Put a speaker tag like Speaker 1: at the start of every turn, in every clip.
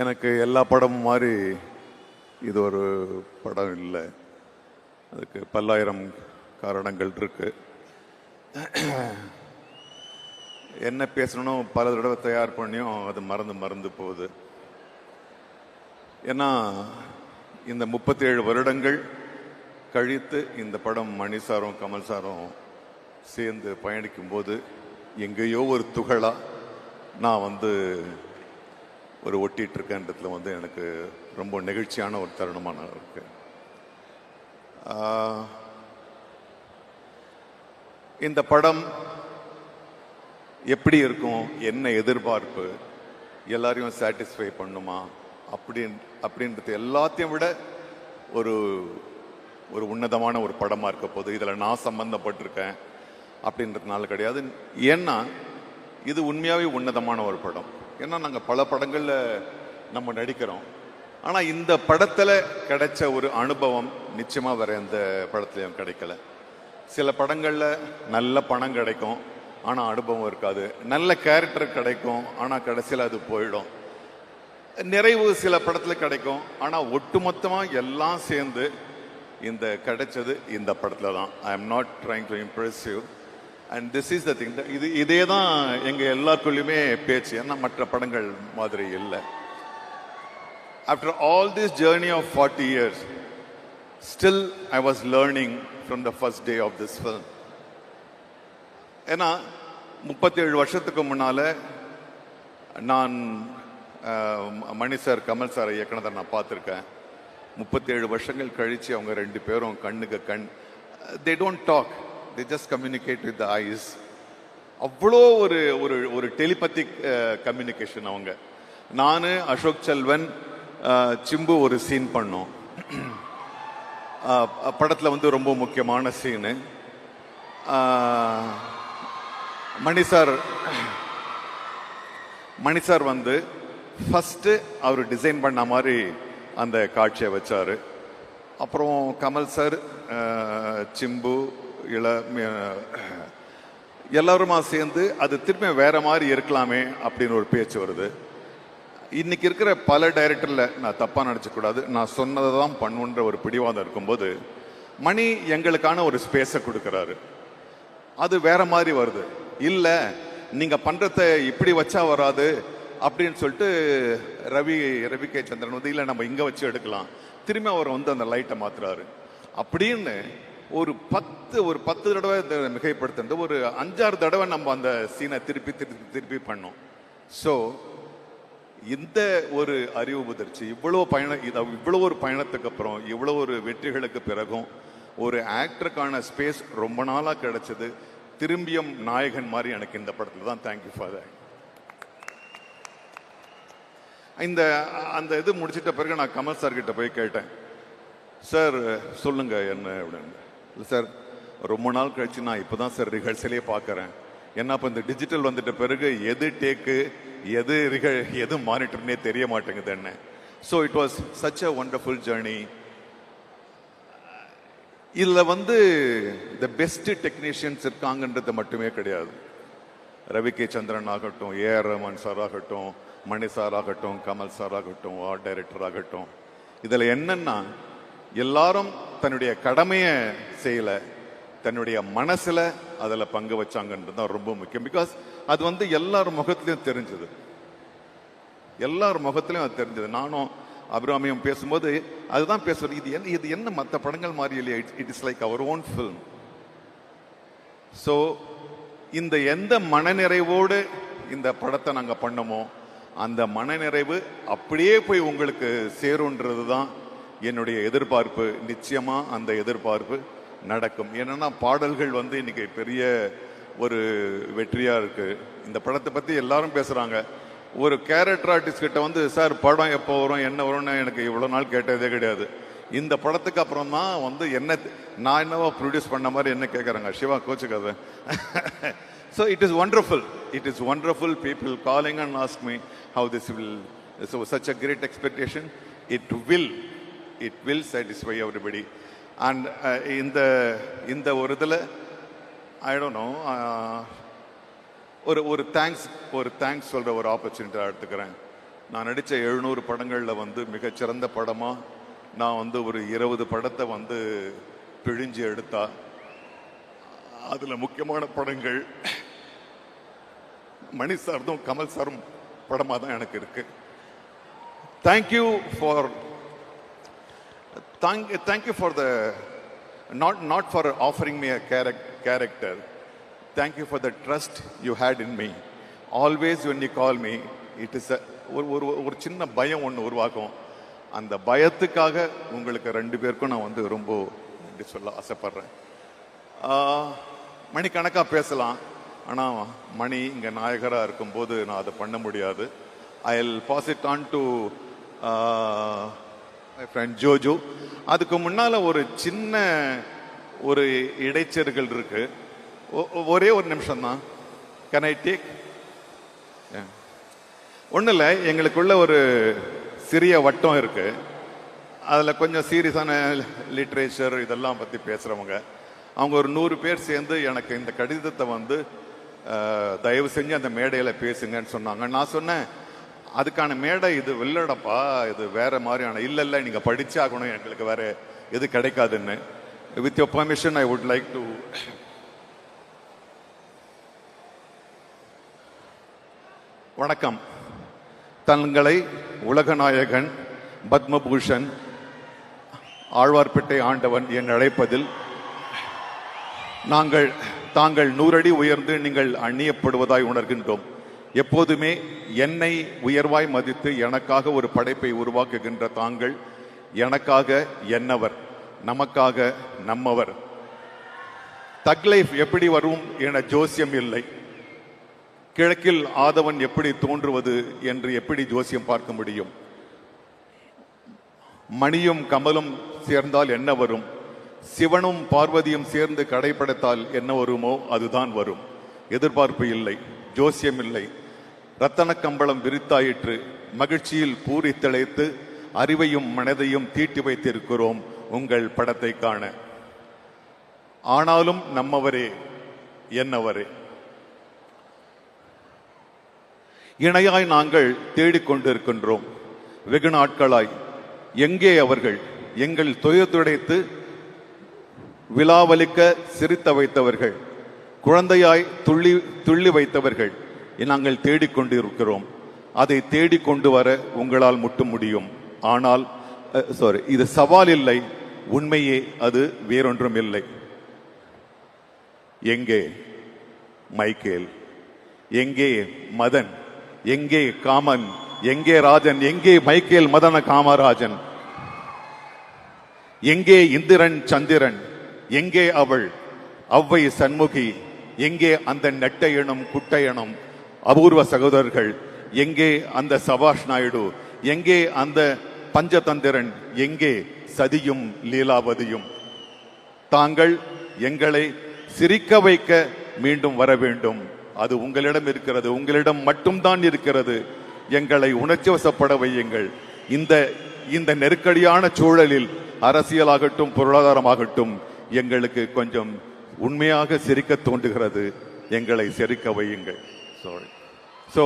Speaker 1: எனக்கு எல்லா படமும் மாதிரி இது ஒரு படம் இல்லை. அதுக்கு பல்லாயிரம் காரணங்கள் இருக்கு. என்ன பேசணும் பல தடவை தயார் பண்ணியும் அது மறந்து போகுது. ஏன்னா இந்த 37 வருடங்கள் கழித்து இந்த படம் மணி சாரும் கமல் சாரும் சேர்ந்து பயணிக்கும் போது எங்கேயோ ஒரு துகளா நான் ஒரு ஒட்டிட்டு இருக்கேன்றதுல எனக்கு ரொம்ப நெகிழ்ச்சியான ஒரு தருணமான இருக்கு. இந்த படம் எப்படி இருக்கும், என்ன எதிர்பார்ப்பு, எல்லாரையும் சாட்டிஸ்ஃபை பண்ணுமா அப்படின்றது எல்லாத்தையும் விட ஒரு ஒரு உன்னதமான ஒரு படமா இருக்க போது. இதில் நான் சம்பந்தப்பட்டிருக்கேன் அப்படின்றதுனால கிடையாது. ஏன்னா இது உண்மையாகவே உன்னதமான ஒரு படம். ஏன்னா நாங்கள் பல படங்களில் நம்ம நடிக்கிறோம். ஆனால் இந்த படத்தில் கிடைச்ச ஒரு அனுபவம் நிச்சயமாக வேற எந்த படத்துலையும் கிடைக்கல. சில படங்களில் நல்ல பணம் கிடைக்கும், ஆனால் அனுபவம் இருக்காது. நல்ல கேரக்டர் கிடைக்கும், ஆனால் கடைசியில் அது போயிடும். நிறைவு சில படத்தில் கிடைக்கும், ஆனால் ஒட்டுமொத்தமாக எல்லாம் சேர்ந்து இந்த கிடைச்சது இந்த படத்தில் தான். I am not trying to Impress you and this is the thing. இதே தான் எங்கள் எல்லாருக்குள்ளேயுமே பேச்சு. ஏன்னா மற்ற படங்கள் மாதிரி இல்லை. After all this journey of 40 years, still I was learning from the first day of this film. ஏன்னா 37 வருஷத்துக்கு முன்னால நான் மணி சார் கமல் சார் இயக்குனதை நான் பார்த்துருக்கேன். 37 வருஷங்கள் கழிச்சு அவங்க ரெண்டு பேரும் கண்ணுக்கு கண், they don't talk, they just communicate with the eyes. அவ்வளோ ஒரு ஒரு ஒரு டெலிபத்திக் கம்யூனிகேஷன். அவங்க நான் அசோக் செல்வன் சிம்பு ஒரு சீன் பண்ணோம் படத்தில். ரொம்ப முக்கியமான சீனு. மணி சார் ஃபர்ஸ்ட் அவர் டிசைன் பண்ண மாதிரி அந்த காட்சியை வச்சாரு. அப்புறம் கமல் சார், சிம்பு, எல்லாருமா சேர்ந்து அது திரும்ப வேற மாதிரி இருக்கலாமே அப்படின்னு ஒரு பேச்சு வருது. இன்னைக்கு இருக்கிற பல டைரக்டர்ல நான் தப்பா நினைச்சக்கூடாது, நான் சொன்னதை தான் பண்ணுன்ற ஒரு பிடிவாதம் இருக்கும்போது மணி எங்களுக்கான ஒரு ஸ்பேஸை கொடுக்கறாரு. அது வேற மாதிரி வருது. இல்ல நீங்க பண்றத இப்படி வச்சா வராது அப்படின்னு சொல்லிட்டு ரவி கே சந்திரன் இல்ல நம்ம இங்க வச்சு எடுக்கலாம், திரும்பி அவர் அந்த லைட்டை மாத்துறாரு. அப்படின்னு ஒரு 10 தடவை மிகைப்படுத்த ஒரு 5-6 தடவை நம்ம அந்த சீனை திருப்பி பண்ணோம். ஸோ இந்த ஒரு அறிவு முதிர்ச்சி, இவ்வளோ ஒரு பயணத்துக்கு அப்புறம், இவ்வளோ ஒரு வெற்றிகளுக்கு பிறகும் ஒரு ஆக்டருக்கான ஸ்பேஸ் ரொம்ப நாளா கிடைச்சது. திரும்பியும் நாயகன் மாதிரி எனக்கு இந்த படத்துல தான். Thank you for that. அந்த இது முடிச்சிட்ட பிறகு நான் கமல் சார் கிட்ட போய் கேட்டேன், சார் சொல்லுங்க என்ன அப்படின்னு. இல்லை சார், ரொம்ப நாள் கழிச்சு நான் இப்போதான் சார் ரிஹர்சலே பார்க்குறேன். ஏன்னா இப்போ இந்த டிஜிட்டல் வந்துட்ட பிறகு எது டேக்கு எது மானிட்டர்னே தெரிய மாட்டேங்குது என்ன. So it was such a wonderful journey. இதில் த பெஸ்ட் டெக்னீஷியன்ஸ் இருக்காங்கன்றது மட்டுமே கிடையாது. ரவி கே சந்திரன் ஆகட்டும், ஏஆர் ரஹ்மான் சார் ஆகட்டும், மணி சார் ஆகட்டும், கமல் சார் ஆகட்டும், ஆர்ட் டைரக்டர் ஆகட்டும், இதில் என்னன்னா எல்லாரும் தன்னுடைய கடமையை செய்யல, தன்னுடைய மனசுல அதில் பங்கு வச்சாங்கன்றது தான் ரொம்ப முக்கியம். பிகாஸ் அது எல்லார் முகத்திலையும் தெரிஞ்சது, எல்லார் முகத்திலையும் அது தெரிஞ்சது. நானும் அபிராமியும் பேசும்போது அதுதான் பேசுறது, இது என்ன மற்ற படங்கள் மாதிரி இல்லையா, it is like our own film. So இந்த எந்த மனநிறைவோடு இந்த படத்தை நாங்கள் பண்ணமோ அந்த மனநிறைவு அப்படியே போய் உங்களுக்கு சேருன்றது தான் என்னுடைய எதிர்பார்ப்பு. நிச்சயமா அந்த எதிர்பார்ப்பு நடக்கும். ஏன்னா பாடல்கள் இன்னைக்கு பெரிய ஒரு வெற்றியா இருக்கு. இந்த படத்தை பத்தி எல்லாரும் பேசுறாங்க. ஒரு கேரக்டர் ஆர்டிஸ்ட் கிட்ட சார் படம் எப்போ வரும் என்ன வரும்னு எனக்கு இவ்வளவு நாள் கேட்டதே கிடையாது. இந்த படத்துக்கு அப்புறம் தான் என்ன நான் என்னவோ ப்ரொடியூஸ் பண்ண மாதிரி என்ன கேட்கறாங்க. Siva கோச்சுக்காத. So it is wonderful. It is wonderful. People calling and ask me how this will. So such a great expectation. It will satisfy everybody. And இந்த ஒரு இதில் I don't know, ஒரு தேங்க்ஸ் சொல்ற ஒரு ஆப்பர்ச்சுனிட்டி எடுத்துக்கிறேன். நான் நடித்த 700 படங்களில் வந்து மிகச்சிறந்த படமாக நான் வந்து ஒரு 20 படத்தை வந்து பிழிஞ்சு எடுத்தா, அதில் முக்கியமான படங்கள் மணி சார்தும் கமல் சாரும் படமாக தான் எனக்கு இருக்கு. Thank you for the not for offering me a character. Thank you for the trust you had in me. Always when you call me, it is ஒரு சின்ன பயம் ஒன்று உருவாக்கும். அந்த பயத்துக்காக உங்களுக்கு 2 பேருக்கும் நான் வந்து ரொம்ப சொல்ல ஆசைப்படுறேன். மணிக்கணக்காக பேசலாம், ஆனால் மணி இங்கே நாயகராக இருக்கும்போது நான் அதை பண்ண முடியாது. I'll pass it on to my friend ஜோஜோ. அதுக்கு முன்னால் ஒரு சின்ன ஒரு இடைச்செருகள் இருக்கு. ஒரே ஒரு நிமிஷம் தான். Can I take? ஒன்றும் இல்லை, எங்களுக்குள்ள ஒரு சிறிய வட்டம் இருக்கு. அதில் கொஞ்சம் சீரியஸான லிட்ரேச்சர் இதெல்லாம் பற்றி பேசுகிறவங்க. அவங்க ஒரு 100 பேர் சேர்ந்து எனக்கு இந்த கடிதத்தை வந்து தயவு செஞ்சு அந்த மேடையில் பேசுங்கன்னு சொன்னாங்க. நான் சொன்னேன், அதுக்கான மேடை இது இல்லடப்பா, இது வேற மாதிரியான. இல்லை நீங்கள் படிச்சாகணும், எங்களுக்கு வேற எது கிடைக்காதுன்னு. With your permission I would like to. வணக்கம். தங்களை உலகநாயகன், பத்மபூஷன், ஆழ்வார்பேட்டை ஆண்டவன் என் அழைப்பதில் தாங்கள் 100 அடி உயர்ந்து நீங்கள் அந்நியப்படுவதாய் உணர்கின்றோம். எப்போதுமே என்னை உயர்வாய் மதித்து எனக்காக ஒரு படைப்பை உருவாக்குகின்ற தாங்கள் எனக்காக என்னவர், நமக்காக நம்மவர். தக் லைஃப் எப்படி வரும் என ஜோசியம் இல்லை. கிழக்கில் ஆதவன் எப்படி தோன்றுவது என்று எப்படி ஜோசியம் பார்க்க முடியும்? மணியும் கமலும் சேர்ந்தால் என்ன வரும்? சிவனும் பார்வதியும் சேர்ந்து கடைப்படைத்தால் என்ன வருமோ அதுதான் வரும். எதிர்பார்ப்பு இல்லை, ஜோசியம் இல்லை. ரத்தன கம்பளம் விரித்தாயிற்று, மகிழ்ச்சியில் பூரி திளைத்து அறிவையும் மனதையும் தீட்டி வைத்திருக்கிறோம் உங்கள் படத்தை காண. ஆனாலும் நம்மவரே என்னவரே. இணையாய் நாங்கள் தேடிக்கொண்டிருக்கின்றோம் வெகு நாட்களாய். எங்கே அவர்கள்? எங்கள் துயதுடைத்து விழாவலிக்க சிரித்த வைத்தவர்கள், குழந்தையாய் துள்ளி வைத்தவர்கள் நாங்கள் தேடிக்கொண்டிருக்கிறோம். அதை தேடிக்கொண்டு வர உங்களால் மட்டும் முடியும். ஆனால் இது சவால் இல்லை, உண்மையே அது, வேறொன்றும் இல்லை. எங்கே மைக்கேல்? எங்கே மதன்? எங்கே காமன்? எங்கே ராஜன்? எங்கே மைக்கேல் மதன காமராஜன்? எங்கே இந்திரன் சந்திரன்? எங்கே அவள் அவ்வை சண்முகி? எங்கே அந்த நெட்டையனும் குட்டையனும் அபூர்வ சகோதரர்கள்? எங்கே அந்த சபாஷ் நாயுடு? எங்கே அந்த பஞ்சதந்திரன்? எங்கே சதியும் லீலாவதியும்? தாங்கள் எங்களை சிரிக்க வைக்க மீண்டும் வர வேண்டும். அது உங்களிடம் இருக்கிறது, உங்களிடம் மட்டும்தான் இருக்கிறது. எங்களை உணர்ச்சி வசப்பட வையுங்கள். இந்த நெருக்கடியான சூழலில் அரசியலாகட்டும் பொருளாதாரமாகட்டும் எங்களுக்கு கொஞ்சம் உண்மையாக சிரிக்க தோன்றுகிறது. எங்களை சிரிக்க வையுங்கள். சோ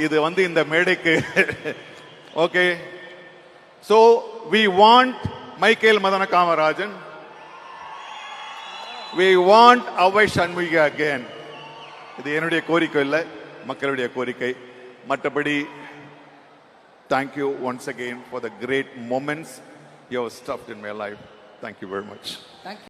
Speaker 1: இது வந்து இந்த மேடைக்கு okay. So we want Michael Madana Kamarajan, we want Avvai Shanmughi again. இது என்னுடைய கோரிக்கை இல்லை, மக்களுடைய கோரிக்கை. மற்றபடி thank you once again for the great moments you have stuffed in my life. Thank you very much.
Speaker 2: Thank you.